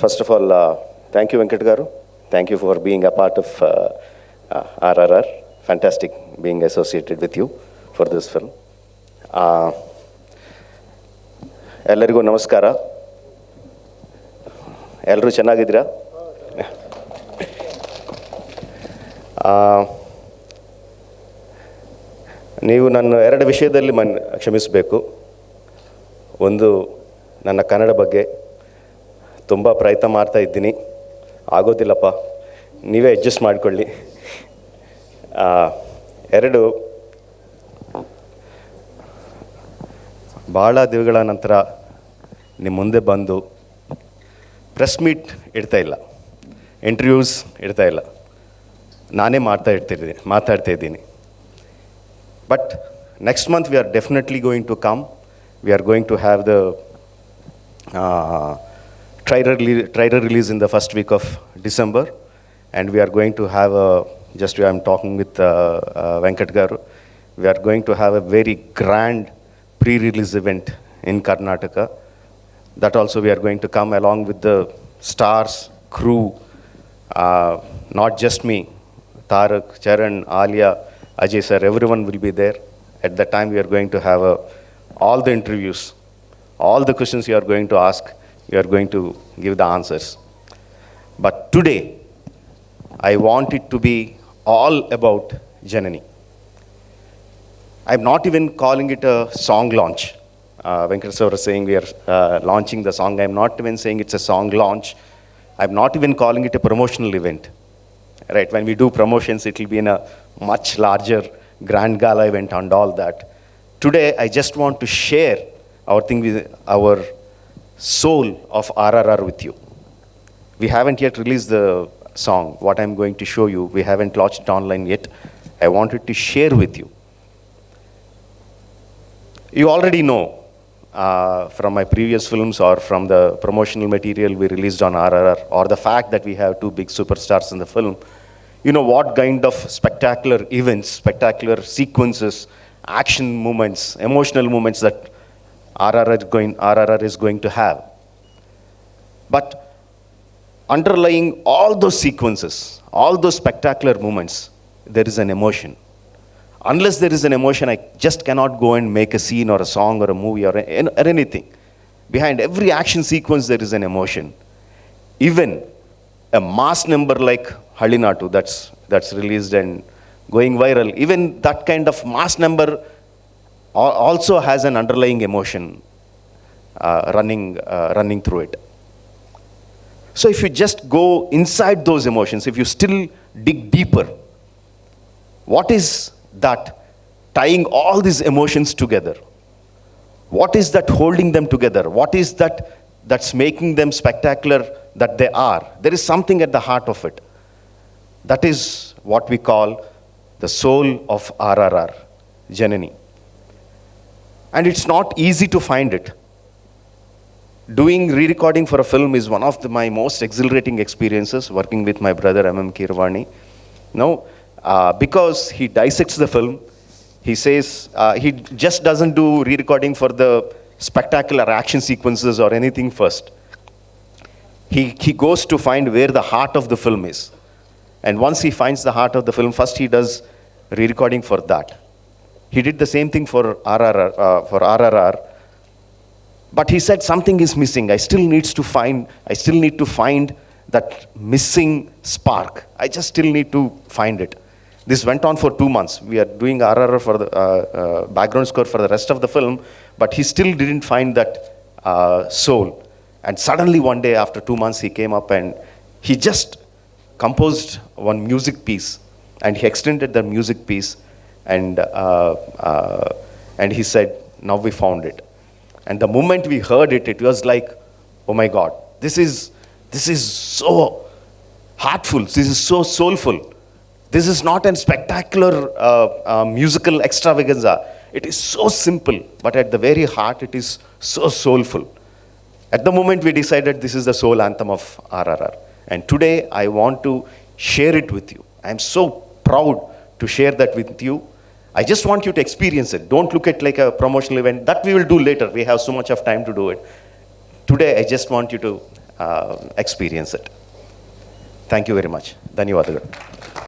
First of all, thank you, Venkat Garu. Thank you for being a part of RRR. Fantastic being associated with you for this film. ಎಲ್ಲರಿಗೂ ನಮಸ್ಕಾರ. ಎಲ್ಲರೂ ಚೆನ್ನಾಗಿದ್ದೀರಾ? ನೀವು ನನ್ನ ಎರಡು ವಿಷಯದಲ್ಲಿ ಕ್ಷಮಿಸಬೇಕು. ಒಂದು, ನನ್ನ ಕನ್ನಡ ಬಗ್ಗೆ ತುಂಬ ಪ್ರಯತ್ನ ಮಾಡ್ತಾ ಇದ್ದೀನಿ, ಆಗೋದಿಲ್ಲಪ್ಪ, ನೀವೇ ಅಡ್ಜಸ್ಟ್ ಮಾಡಿಕೊಳ್ಳಿ. ಎರಡು, ಭಾಳ ದಿನಗಳ ನಂತರ ನಿಮ್ಮ ಮುಂದೆ ಬಂದು ಪ್ರೆಸ್ ಮೀಟ್ ಇಡ್ತಾ ಇಲ್ಲ, ಇಂಟರ್ವ್ಯೂಸ್ ಇಡ್ತಾ ಇಲ್ಲ, ನಾನೇ ಮಾತಾಡ್ತಾ ಇದ್ದೀನಿ. But next month we are definitely going to come. We are going to have the trailer release in the first week of December, and we are going to have I'm talking with Venkat Garu, we are going to have a very grand pre-release event in Karnataka. That also we are going to come along with the stars, crew, not just me, Tarak, Charan, Alia, Ajay sir, everyone will be there. At that time we are going to have all the interviews, all the questions you are going to ask, you are going to give the answers. But today, I want it to be all about Janani. I'm not even calling it a song launch. Venkat sir was saying we are launching the song. I'm not even saying it's a song launch. I'm not even calling it a promotional event. Right? When we do promotions, it will be in a much larger grand gala event and all that. Today, I just want to share our thing with our soul of RRR with you. We haven't yet released the song. What I'm going to show you, we haven't launched it online yet. I wanted to share with you. You already know from my previous films or from the promotional material we released on RRR, or the fact that we have two big superstars in the film, you know what kind of spectacular events, spectacular sequences, action moments, emotional moments that RRR is going to have. But underlying all those sequences, all those spectacular moments, there is an emotion. Unless there is an emotion, I just cannot go and make a scene or a song or a movie or anything. Behind every action sequence, there is an emotion. Even a mass number like Hallinatu that's released and going viral, even that kind of mass number also has an underlying emotion running through it. So if you just go inside those emotions, if you still dig deeper, what is that tying all these emotions together? What is that holding them together? What is that's making them spectacular that they are? There is something at the heart of it. That is what we call the soul of RRR, Janani. And it's not easy to find it. Doing re-recording for a film is one of my most exhilarating experiences, working with my brother M.M. Keeravani. Because he dissects the film, he says he just doesn't do re-recording for the spectacular action sequences or anything first. He goes to find where the heart of the film is. And once he finds the heart of the film, first he does re-recording for that. He did the same thing for RRR, but he said something is missing. I still need to find that missing spark. I just still need to find it. This went on for 2 months. We are doing RRR for the background score for the rest of the film, but he still didn't find that soul. And suddenly one day after 2 months, he came up and he just composed one music piece, and he extended the music piece. And he said, now we found it. And the moment we heard it, it was like, oh my God, this is so heartful, this is so soulful. This is not a spectacular musical extravaganza. It is so simple, but at the very heart, it is so soulful. At the moment we decided this is the soul anthem of RRR. And today I want to share it with you. I am so proud to share that with you. I just want you to experience it. Don't look at like a promotional event. That we will do later. We have so much of time to do it. Today, I just want you to experience it. Thank you very much. ಧನ್ಯವಾದಗಳು.